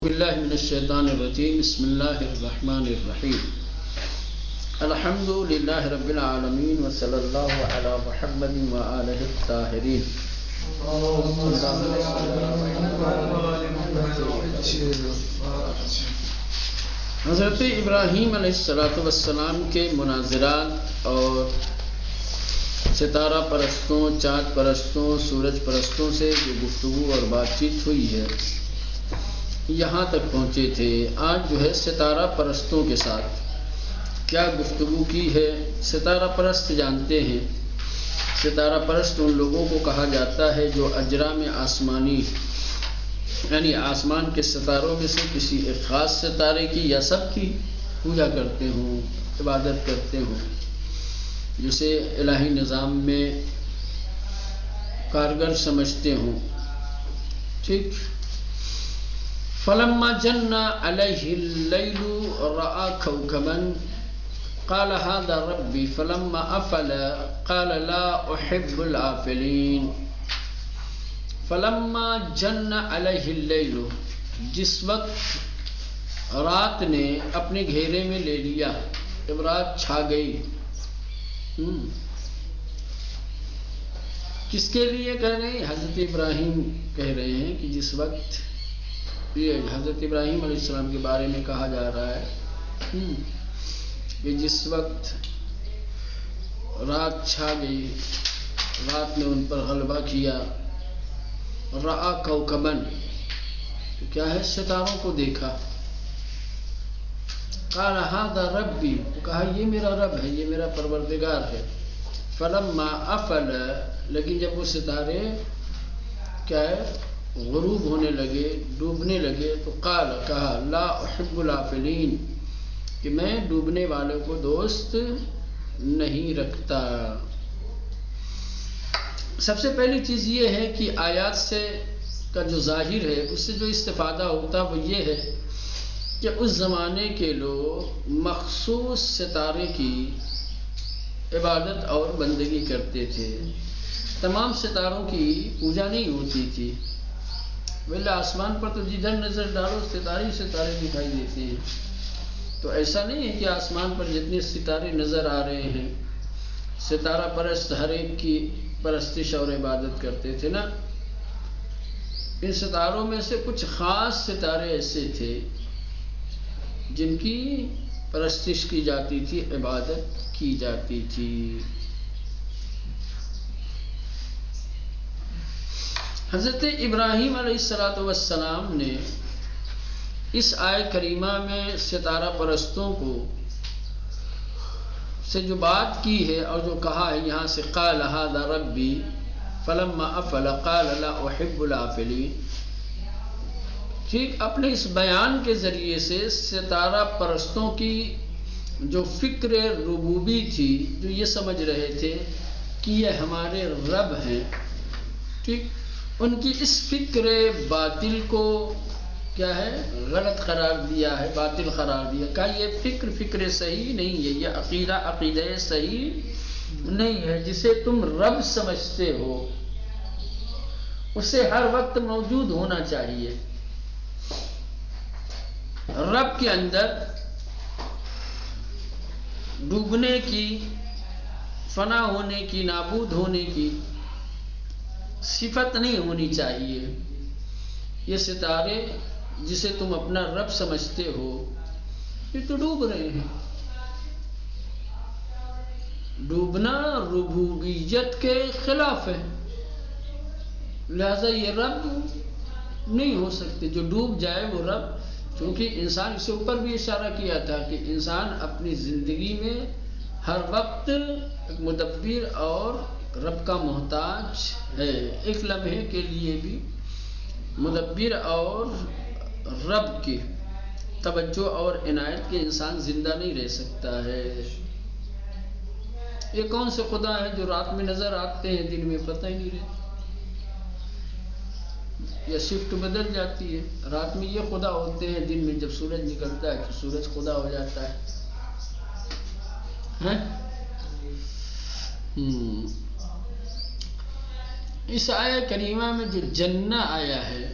باللہ من الشیطان الرجیم بسم اللہ الرحمن الرحیم الحمد للہ رب العالمین وصلی اللہ علی محمد وآلہ الطاہرین. حضرت ابراہیم علیہ السلام کے مناظرات اور ستارہ پرستوں، چاند پرستوں، سورج پرستوں سے جو گفتگو اور بات چیت ہوئی ہے یہاں تک پہنچے تھے. آج جو ہے ستارہ پرستوں کے ساتھ کیا گفتگو کی ہے. ستارہ پرست جانتے ہیں، ستارہ پرست ان لوگوں کو کہا جاتا ہے جو اجرام آسمانی یعنی آسمان کے ستاروں میں سے کسی ایک خاص ستارے کی یا سب کی پوجا کرتے ہوں، عبادت کرتے ہوں، جسے الہی نظام میں کارگر سمجھتے ہوں. ٹھیک. فلما جن علیہ اللیل رأى کوكبا قال هذا ربی فلما افل قال لا احب الآفلین. فلما جن علیہ اللیل، جس وقت رات نے اپنے گھیرے میں لے لیا، جب رات چھا گئی. کس کے لیے کہہ رہے ہیں؟ حضرت ابراہیم کہہ رہے ہیں کہ جس وقت یہ حضرت ابراہیم علیہ السلام کے بارے میں کہا جا رہا ہے کہ جس وقت رات چھا گئی، رات نے ان پر غلبہ کیا. رأى کوكبا، تو کیا ہے؟ ستاروں کو دیکھا. قال هذا ربی، تو کہا یہ میرا رب ہے، یہ میرا پروردگار ہے. فلما افل، لیکن جب وہ ستارے کیا ہے غروب ہونے لگے، ڈوبنے لگے، تو قال، کہا لا احب الآفلین، کہ میں ڈوبنے والوں کو دوست نہیں رکھتا. سب سے پہلی چیز یہ ہے کہ آیات سے کا جو ظاہر ہے اس سے جو استفادہ ہوتا وہ یہ ہے کہ اس زمانے کے لوگ مخصوص ستارے کی عبادت اور بندگی کرتے تھے. تمام ستاروں کی پوجا نہیں ہوتی تھی. ویلا آسمان پر تو جدھر نظر ڈالو ستارے ستارے دکھائی دیتے ہیں. تو ایسا نہیں ہے کہ آسمان پر جتنے ستارے نظر آ رہے ہیں ستارہ پرست ہر ایک کی پرستش اور عبادت کرتے تھے نا. ان ستاروں میں سے کچھ خاص ستارے ایسے تھے جن کی پرستش کی جاتی تھی، عبادت کی جاتی تھی. حضرت ابراہیم علیہ السلام نے اس آیت کریمہ میں ستارہ پرستوں کو سے جو بات کی ہے اور جو کہا ہے یہاں سے قال هذا ربی فلما افل قال لا احب الآفلین، ٹھیک، اپنے اس بیان کے ذریعے سے ستارہ پرستوں کی جو فکر ربوبی تھی، جو یہ سمجھ رہے تھے کہ یہ ہمارے رب ہیں، ٹھیک، ان کی اس فکر باطل کو کیا ہے غلط قرار دیا ہے، باطل قرار دیا. کہا یہ فکر صحیح نہیں ہے، یہ عقیدہ صحیح نہیں ہے. جسے تم رب سمجھتے ہو اسے ہر وقت موجود ہونا چاہیے. رب کے اندر ڈوبنے کی، فنا ہونے کی، نابود ہونے کی صفت نہیں ہونی چاہیے. یہ ستارے جسے تم اپنا رب سمجھتے ہو یہ تو ڈوب رہے ہیں. ڈوبنا ربوبیت کے خلاف ہے، لہذا یہ رب نہیں ہو سکتے. جو ڈوب جائے وہ رب، کیونکہ انسان اس سے اوپر بھی اشارہ کیا تھا کہ انسان اپنی زندگی میں ہر وقت ایک مدبر اور رب کا محتاج ہے. ایک لمحے کے لیے بھی مدبر اور رب کی توجہ اور عنایت کے انسان زندہ نہیں رہ سکتا ہے. یہ کون سے خدا ہیں جو رات میں نظر آتے ہیں دن میں پتہ ہی نہیں رہتا، یا شفٹ بدل جاتی ہے. رات میں یہ خدا ہوتے ہیں، دن میں جب سورج نکلتا ہے تو سورج خدا ہو جاتا ہے. اس آیہ کریمہ میں جو جنہ آیا ہے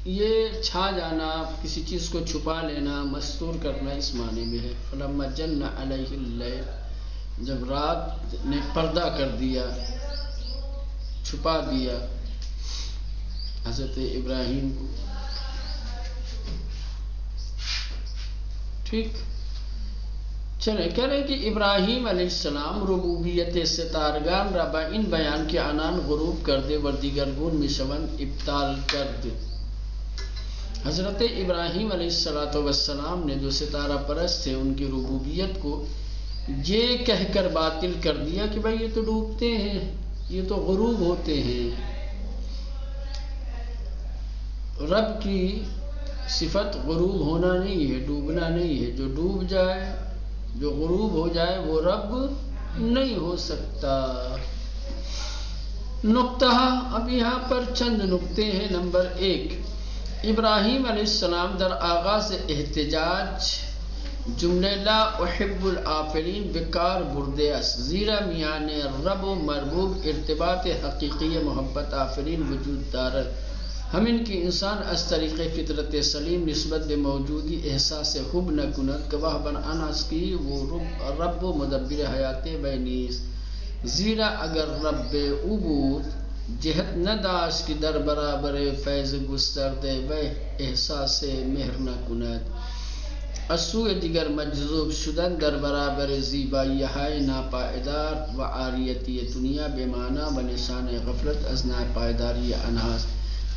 یہ چھا جانا، کسی چیز کو چھپا لینا، مستور کرنا اس معنی میں ہے۔ فلما جن علیہ اللیل، جب رات نے پردہ کر دیا، چھپا دیا حضرت ابراہیم کو، ٹھیک چلے کہہ رہے کہ ابراہیم علیہ السلام ربوبیت ستارگان را با این بیان کے آنان غروب کر دے ور دیگرگون می شوند ابطال کر دے۔ حضرت ابراہیم علیہ السلام نے جو ستارہ پرست تھے ان کی ربوبیت کو یہ کہہ کر باطل کر دیا کہ بھائی یہ تو ڈوبتے ہیں، یہ تو غروب ہوتے ہیں۔ رب کی صفت غروب ہونا نہیں ہے، ڈوبنا نہیں ہے۔ جو ڈوب جائے، جو غروب ہو جائے وہ رب نہیں ہو سکتا۔ نقطہ، اب یہاں پر چند نقطے ہیں۔ نمبر 1، ابراہیم علیہ السلام در آغاز احتجاج جملہ لا احب العافلین بکار برده است، زیرا میان رب و مربوب ارتباط حقیقی محبت آفرین وجود دارد، ہمین کی انسان از طریق فطرت سلیم نسبت به موجودی احساس حب نکند گواہ بر آن است که وہ رب و مدبر حیات وی نیست، زیرا اگر رب او بود جهت نداشت که در برابر فیض گسترده و احساس مهر نکند، از سوی دیگر مجذوب شدن در برابر زیبایی های ناپایدار و عاریتی دنیا بے معنی و نشان غفلت از ناپایداری آنهاست۔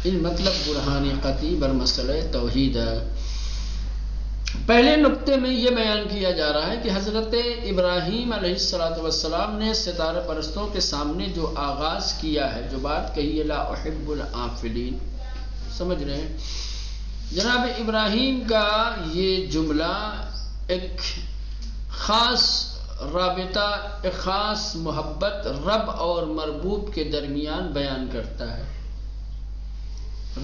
ان مطلب برہانی قطعی بر مسئلہ توحید ہے۔ پہلے نقطے میں یہ بیان کیا جا رہا ہے کہ حضرت ابراہیم علیہ السلام نے ستارہ پرستوں کے سامنے جو آغاز کیا ہے، جو بات کہی ہے لا احب العافلین، سمجھ رہے ہیں؟ جناب ابراہیم کا یہ جملہ ایک خاص رابطہ، ایک خاص محبت رب اور مربوب کے درمیان بیان کرتا ہے۔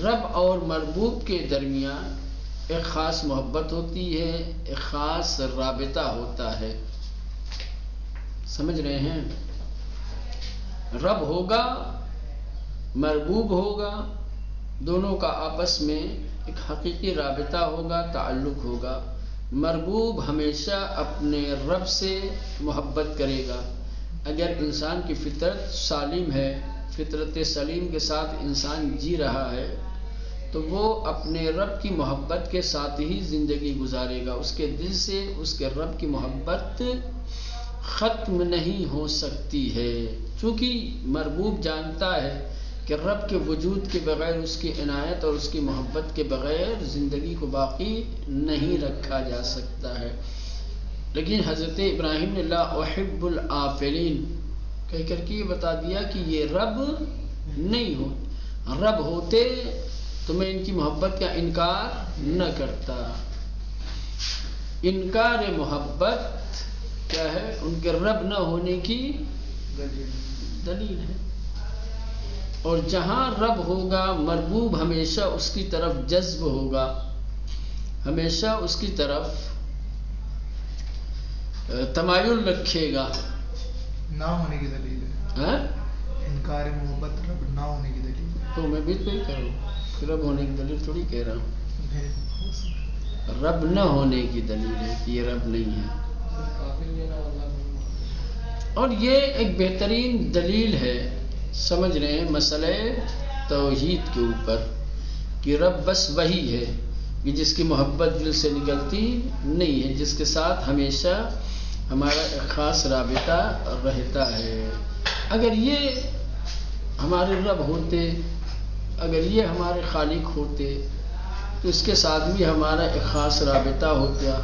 رب اور مربوب کے درمیان ایک خاص محبت ہوتی ہے، ایک خاص رابطہ ہوتا ہے، سمجھ رہے ہیں؟ رب ہوگا، مربوب ہوگا، دونوں کا آپس میں ایک حقیقی رابطہ ہوگا، تعلق ہوگا۔ مربوب ہمیشہ اپنے رب سے محبت کرے گا۔ اگر انسان کی فطرت سالم ہے، فطرت سلیم کے ساتھ انسان جی رہا ہے، تو وہ اپنے رب کی محبت کے ساتھ ہی زندگی گزارے گا۔ اس کے دل سے اس کے رب کی محبت ختم نہیں ہو سکتی ہے، چونکہ مربوب جانتا ہے کہ رب کے وجود کے بغیر، اس کی عنایت اور اس کی محبت کے بغیر زندگی کو باقی نہیں رکھا جا سکتا ہے۔ لیکن حضرت ابراہیم نے لا احب العافلین کہہ کر کے یہ بتا دیا کہ یہ رب نہیں ہو، رب ہوتے تو میں ان کی محبت کا انکار نہ کرتا۔ انکار محبت کیا ہے؟ ان کے رب نہ ہونے کی دلیل ہے۔ اور جہاں رب ہوگا، مربوب ہمیشہ اس کی طرف جذب ہوگا، ہمیشہ اس کی طرف تمایل رکھے گا۔ نہ ہونے کی دلیل ہے انکار محبت، رب نہ ہونے کی دلیل ہے۔ تو میں بھی تو ہی کہہ رہا ہوں، رب ہونے کی دلیل تھوڑی کہہ رہا ہوں، رب نہ ہونے کی دلیل ہے کہ یہ رب نہیں ہے۔ اور یہ ایک بہترین دلیل ہے، سمجھ رہے ہیں، مسئلہ توحید کے اوپر کہ رب بس وہی ہے کہ جس کی محبت دل سے نکلتی نہیں ہے، جس کے ساتھ ہمیشہ ہمارا ایک خاص رابطہ رہتا ہے۔ اگر یہ ہمارے رب ہوتے، اگر یہ ہمارے خالق ہوتے، تو اس کے ساتھ بھی ہمارا ایک خاص رابطہ ہوتا،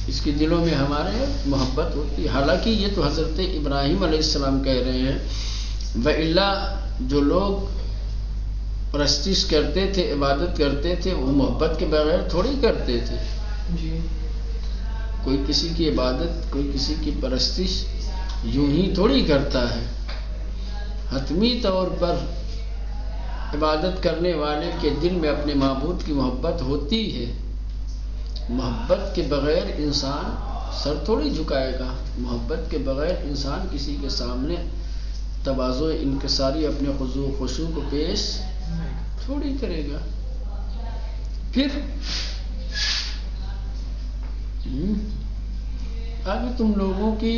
اس کے دلوں میں ہمارے محبت ہوتی۔ حالانکہ یہ تو حضرت ابراہیم علیہ السلام کہہ رہے ہیں، وَإِلَّا جو لوگ پرستش کرتے تھے، عبادت کرتے تھے، وہ محبت کے بغیر تھوڑی کرتے تھے۔ کوئی کسی کی عبادت، کوئی کسی کی پرستش یوں ہی تھوڑی کرتا ہے۔ حتمی طور پر عبادت کرنے والے کے دل میں اپنے معبود کی محبت ہوتی ہے۔ محبت کے بغیر انسان سر تھوڑی جھکائے گا، محبت کے بغیر انسان کسی کے سامنے تواضع انکساری، اپنے خضوع و خشوع کو پیش تھوڑی کرے گا۔ پھر آگے تم لوگوں کی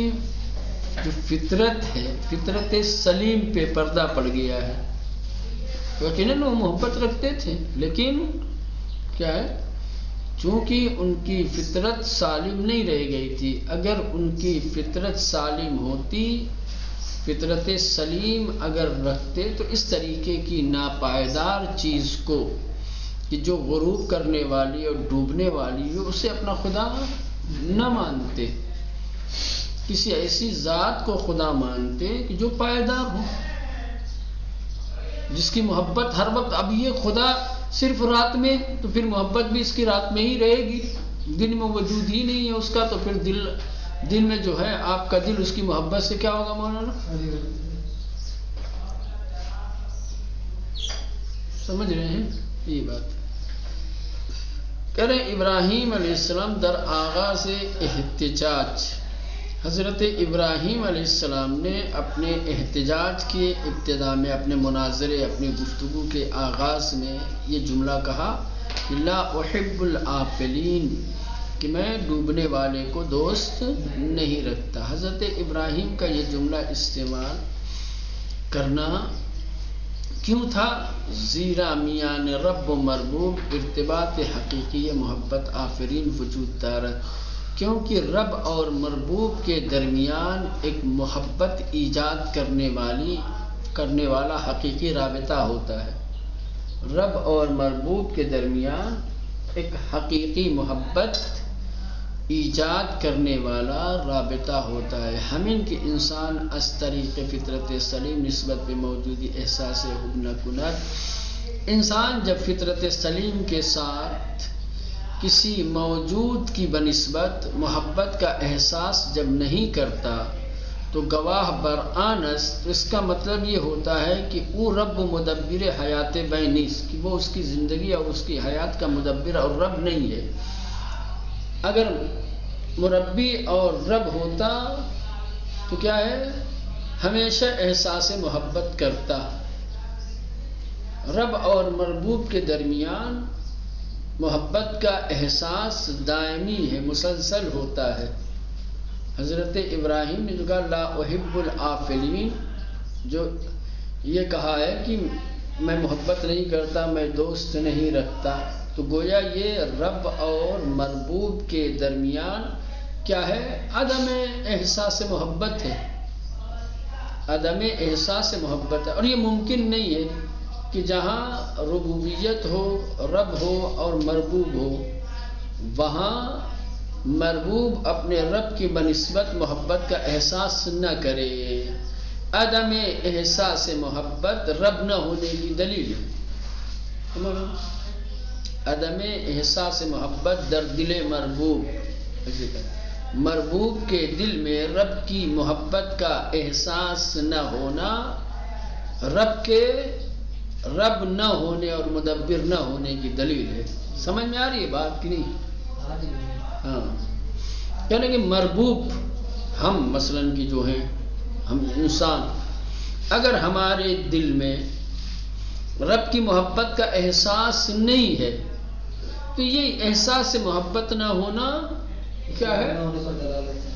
جو فطرت ہے، فطرت سلیم پہ پردہ پڑ گیا ہے. یقیناً وہ محبت رکھتے تھے، لیکن کیا ہے، چونکہ ان کی فطرت سالم نہیں رہ گئی تھی. اگر ان کی فطرت سالم ہوتی، فطرت سلیم اگر رکھتے، تو اس طریقے کی ناپائیدار چیز کو کہ جو غروب کرنے والی اور ڈوبنے والی ہے، اسے اپنا خدا نہ مانتے. کسی ایسی ذات کو خدا مانتے کہ جو پائیدار ہو، جس کی محبت ہر وقت. اب یہ خدا صرف رات میں، تو پھر محبت بھی اس کی رات میں ہی رہے گی، دن میں وجود ہی نہیں ہے اس کا، تو پھر دن میں جو ہے آپ کا دل اس کی محبت سے کیا ہوگا مولانا؟ سمجھ رہے ہیں یہ بات؟ کہہ رہے ابراہیم علیہ السلام در آغاز احتجاج، حضرت ابراہیم علیہ السلام نے اپنے احتجاج کے ابتدا میں، اپنے مناظرے، اپنی گفتگو کے آغاز میں یہ جملہ کہا کہ لا احب العافلین، کہ میں ڈوبنے والے کو دوست نہیں رکھتا. حضرت ابراہیم کا یہ جملہ استعمال کرنا کیوں تھا؟ زیرا میان رب و مربوب ارتباط حقیقی محبت آفرین وجود دارت، کیونکہ رب اور مربوب کے درمیان ایک محبت ایجاد کرنے والا حقیقی رابطہ ہوتا ہے. رب اور مربوب کے درمیان ایک حقیقی محبت ایجاد کرنے والا رابطہ ہوتا ہے. ہمیں کہ انسان از طریق فطرت سلیم نسبت پہ موجودی احساس حب نکنت، انسان جب فطرت سلیم کے ساتھ کسی موجود کی بنسبت محبت کا احساس جب نہیں کرتا، تو گواہ برآنس، اس کا مطلب یہ ہوتا ہے کہ وہ رب مدبر حیات بینیس، کہ وہ اس کی زندگی اور اس کی حیات کا مدبر اور رب نہیں ہے. اگر مربی اور رب ہوتا تو کیا ہے، ہمیشہ احساس محبت کرتا. رب اور مربوب کے درمیان محبت کا احساس دائمی ہے، مسلسل ہوتا ہے. حضرت ابراہیم نے جو کہا لا احب العافلین، جو یہ کہا ہے کہ میں محبت نہیں کرتا، میں دوست نہیں رکھتا، تو گویا یہ رب اور مربوب کے درمیان کیا ہے، عدم احساس محبت ہے، عدم احساس محبت ہے. اور یہ ممکن نہیں ہے کہ جہاں ربوبیت ہو، رب ہو اور مربوب ہو، وہاں مربوب اپنے رب کی بنسبت محبت کا احساس نہ کرے. عدم احساس محبت رب نہ ہونے کی دلیل ہے. عدم احساس محبت در دل مربوب کے دل میں رب کی محبت کا احساس نہ ہونا، رب نہ ہونے اور مدبر نہ ہونے کی دلیل ہے. سمجھ میں آ رہی ہے بات کہ نہیں؟ ہاں، کہنے کہ مربوب ہم مثلاً کی جو ہیں، ہم انسان، اگر ہمارے دل میں رب کی محبت کا احساس نہیں ہے، تو یہ احساس محبت نہ ہونا کیا ہے،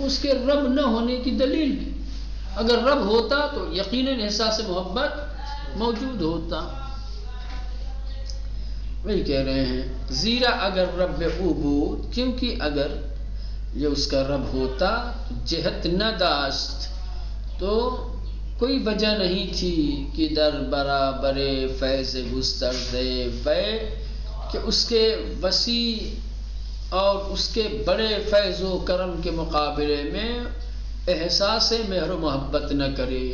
اس کے رب نہ ہونے کی دلیل. اگر رب ہوتا تو یقیناً احساس محبت موجود ہوتا. وہی کہہ رہے ہیں زیرا اگر رب عبود، کیونکہ اگر یہ اس کا رب ہوتا جہت نہ داشت، تو کوئی وجہ نہیں تھی کہ در برابر فیض گستردے وے، کہ اس کے وسیع اور اس کے بڑے فیض و کرم کے مقابلے میں احساس مہر و محبت نہ کرے.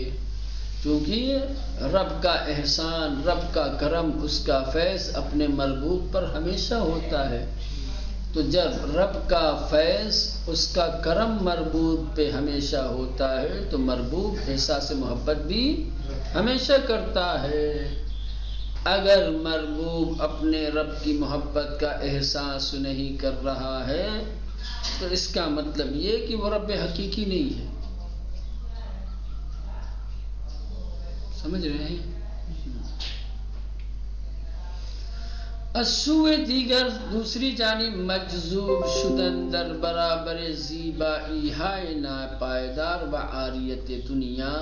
کیونکہ رب کا احسان، رب کا کرم، اس کا فیض اپنے مربوب پر ہمیشہ ہوتا ہے. تو جب رب کا فیض، اس کا کرم مربوب پہ ہمیشہ ہوتا ہے، تو مربوب احساس محبت بھی ہمیشہ کرتا ہے. اگر مربوب اپنے رب کی محبت کا احساس نہیں کر رہا ہے، تو اس کا مطلب یہ کہ وہ رب حقیقی نہیں ہے. سمجھ رہے ہیں؟ اسوء دیگر دوسری جانب مجذوب شدن در برابر زیبایی های ناپائیدار و عاریت دنیا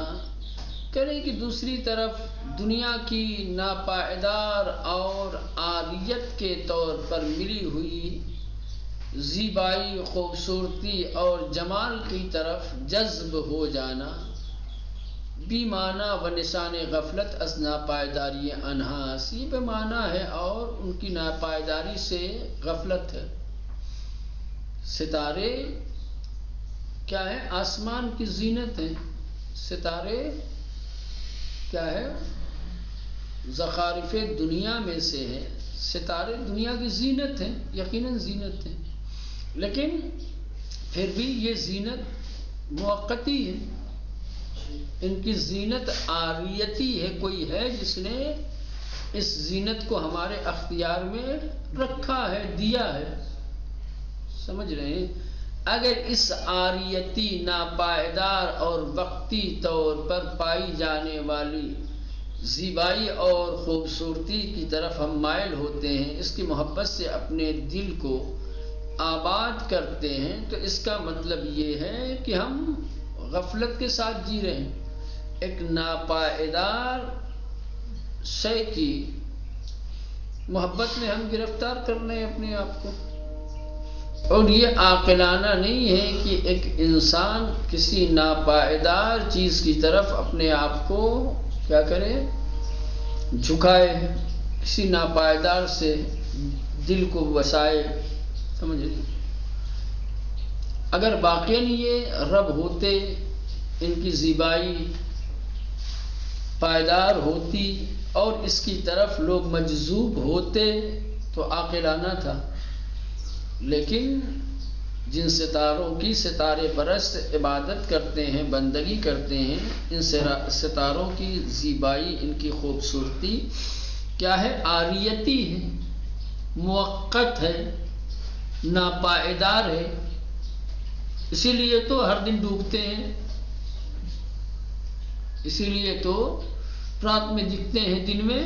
کرے کہ دوسری طرف دنیا کی ناپائیدار اور عاریت کے طور پر ملی ہوئی زیبائی خوبصورتی اور جمال کی طرف جذب ہو جانا بی معنی و نشان غفلت از ناپائیداری انہاس، یہ بے معنی ہے اور ان کی ناپائیداری سے غفلت ہے۔ ستارے کیا ہے؟ آسمان کی زینت ہیں۔ ستارے کیا ہے؟ زخارف دنیا میں سے ہے۔ ستارے دنیا کی زینت ہیں، یقیناً زینت ہیں، لیکن پھر بھی یہ زینت موقتی ہے، ان کی زینت عاریتی ہے۔ کوئی ہے جس نے اس زینت کو ہمارے اختیار میں رکھا ہے، دیا ہے، سمجھ رہے ہیں؟ اگر اس عاریتی ناپائیدار اور وقتی طور پر پائی جانے والی زیبائی اور خوبصورتی کی طرف ہم مائل ہوتے ہیں، اس کی محبت سے اپنے دل کو آباد کرتے ہیں، تو اس کا مطلب یہ ہے کہ ہم غفلت کے ساتھ جی رہے ہیں، ایک ناپائیدار شے کی محبت میں ہم گرفتار کر رہے ہیں اپنے آپ کو۔ اور یہ عاقلانہ نہیں ہے کہ ایک انسان کسی ناپائیدار چیز کی طرف اپنے آپ کو کیا کرے؟ جھکائے، کسی ناپائیدار سے دل کو وسائے، سمجھے؟ اگر واقعاً یہ رب ہوتے، ان کی زیبائی پائیدار ہوتی اور اس کی طرف لوگ مجذوب ہوتے تو عاقلانہ تھا، لیکن جن ستاروں کی ستارے پرست عبادت کرتے ہیں، بندگی کرتے ہیں، ان ستاروں کی زیبائی، ان کی خوبصورتی کیا ہے؟ عاریتی ہے، موقت ہے، ناپائیدار ہے، اسی لیے تو ہر دن ڈوبتے ہیں، اسی لیے تو رات میں دکھتے ہیں، دن میں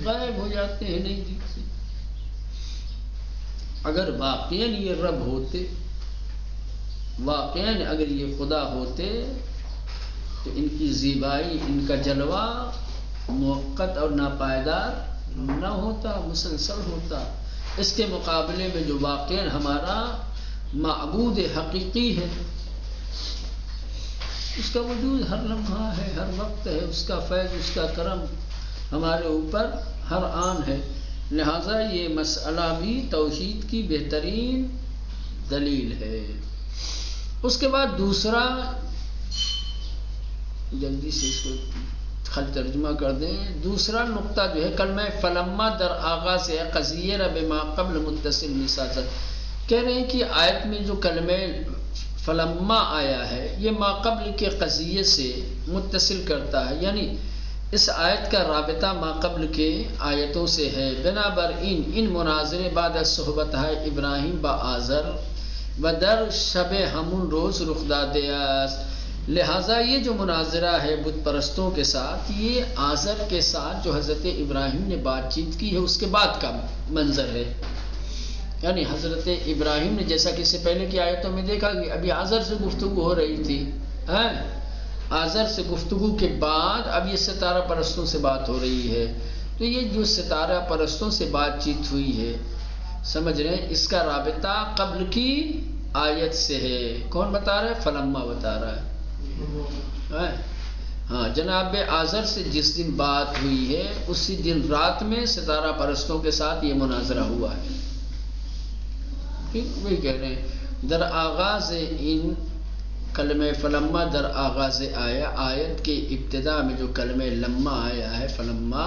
غائب ہو جاتے ہیں، نہیں دکھتے۔ اگر واقعاً یہ رب ہوتے، واقعاً اگر یہ خدا ہوتے تو ان کی زیبائی، ان کا جلوہ موقت اور ناپائیدار نہ ہوتا، مسلسل ہوتا۔ اس کے مقابلے میں جو واقعاً ہمارا معبود حقیقی ہے، اس کا وجود ہر لمحہ ہے، ہر وقت ہے، اس کا فیض، اس کا کرم ہمارے اوپر ہر آن ہے۔ لہذا یہ مسئلہ بھی توحید کی بہترین دلیل ہے۔ اس کے بعد دوسرا، جلدی سے اس کو خط ترجمہ کر دیں، دوسرا نقطہ جو ہے کلمہ فلما در آغاز قضیہ بما قبل متصل مساجد، کہہ رہے ہیں کہ آیت میں جو کلمہ فلما آیا ہے یہ ما قبل کے قضیے سے متصل کرتا ہے، یعنی اس آیت کا رابطہ ما قبل کے آیتوں سے ہے۔ بنابر ان مناظرے بعد از صحبت ہے ابراہیم با آزر و در شب ہمون روز رخ داده است، لہٰذا یہ جو مناظرہ ہے بت پرستوں کے ساتھ، یہ آزر کے ساتھ جو حضرت ابراہیم نے بات چیت کی ہے اس کے بعد کا منظر ہے۔ یعنی حضرت ابراہیم نے، جیسا کہ اس سے پہلے کی آیتوں میں دیکھا کہ ابھی آزر سے گفتگو ہو رہی تھی، آزر سے گفتگو کے بعد اب یہ ستارہ پرستوں سے بات ہو رہی ہے، تو یہ جو ستارہ پرستوں سے بات چیت ہوئی ہے، سمجھ رہے ہیں، اس کا رابطہ قبل کی آیت سے ہے۔ کون بتا رہا ہے؟ فلما بتا رہا ہے۔ ہاں، جناب آزر سے جس دن بات ہوئی ہے اسی دن رات میں ستارہ پرستوں کے ساتھ یہ مناظرہ ہوا ہے۔ ٹھیک، وہی کہہ رہے ہیں در آغاز ان کلمہ فلما در آغاز آیا، آیت کے ابتدا میں جو کلمہ لما آیا ہے فلما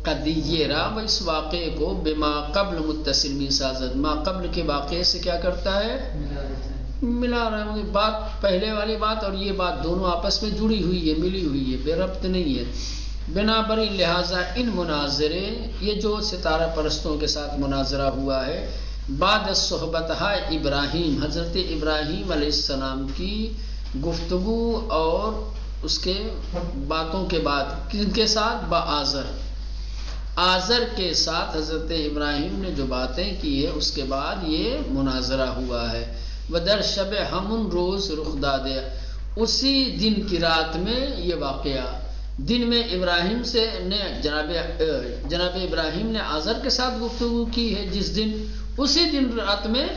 قدیرہ، وہ اس واقعے کو بما قبل متصل من سازد، ما قبل کے واقعے سے کیا کرتا ہے؟ ملا رہا ہے۔ بات پہلے والی بات اور یہ بات دونوں آپس میں جڑی ہوئی ہے، ملی ہوئی ہے، بے ربط نہیں ہے۔ بنابر لہٰذا ان مناظرے، یہ جو ستارہ پرستوں کے ساتھ مناظرہ ہوا ہے بعد صحبت ابراہیم، حضرت ابراہیم علیہ السلام کی گفتگو اور اس کے باتوں کے بعد، کن کے ساتھ؟ با آزر، آزر کے ساتھ حضرت ابراہیم نے جو باتیں کی ہے اس کے بعد یہ مناظرہ ہوا ہے. ودر شب ہمن روز رخ دادے، اسی دن کی رات میں یہ واقعہ. دن میں ابراہیم سے نے جناب ابراہیم نے آزر کے ساتھ گفتگو کی ہے جس دن، اسی دن رات میں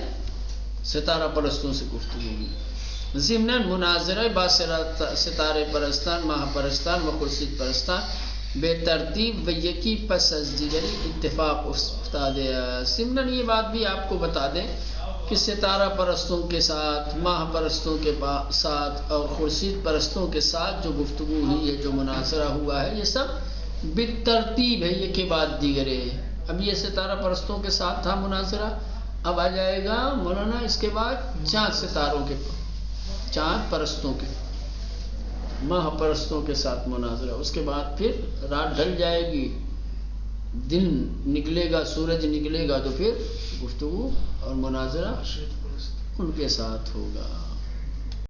ستارہ پرستوں سے گفتگو کی. ضمن مناظرہ با ستارے پرستان، ماہ پرستان و خورشید پرستان بے ترتیب و یکی پس از دیگری اتفاق افتاد. ضمن یہ بات بھی آپ کو بتا دیں کہ ستارہ پرستوں کے ساتھ، ماہ پرستوں کے ساتھ اور خورشید پرستوں کے ساتھ جو گفتگو ہوئی ہے، جو مناظرہ ہوا ہے، یہ سب بالترتیب ہے، یہ کے بعد دیگرے. اب یہ ستارہ پرستوں کے ساتھ تھا مناظرہ، اب آ جائے گا مولانا اس کے بعد چاند ستاروں کے، چاند پرستوں کے، ماہ پرستوں کے ساتھ مناظرہ. اس کے بعد پھر رات ڈھل جائے گی، دن نکلے گا، سورج نکلے گا، تو پھر گفتگو اور مناظرہ ان کے ساتھ ہوگا.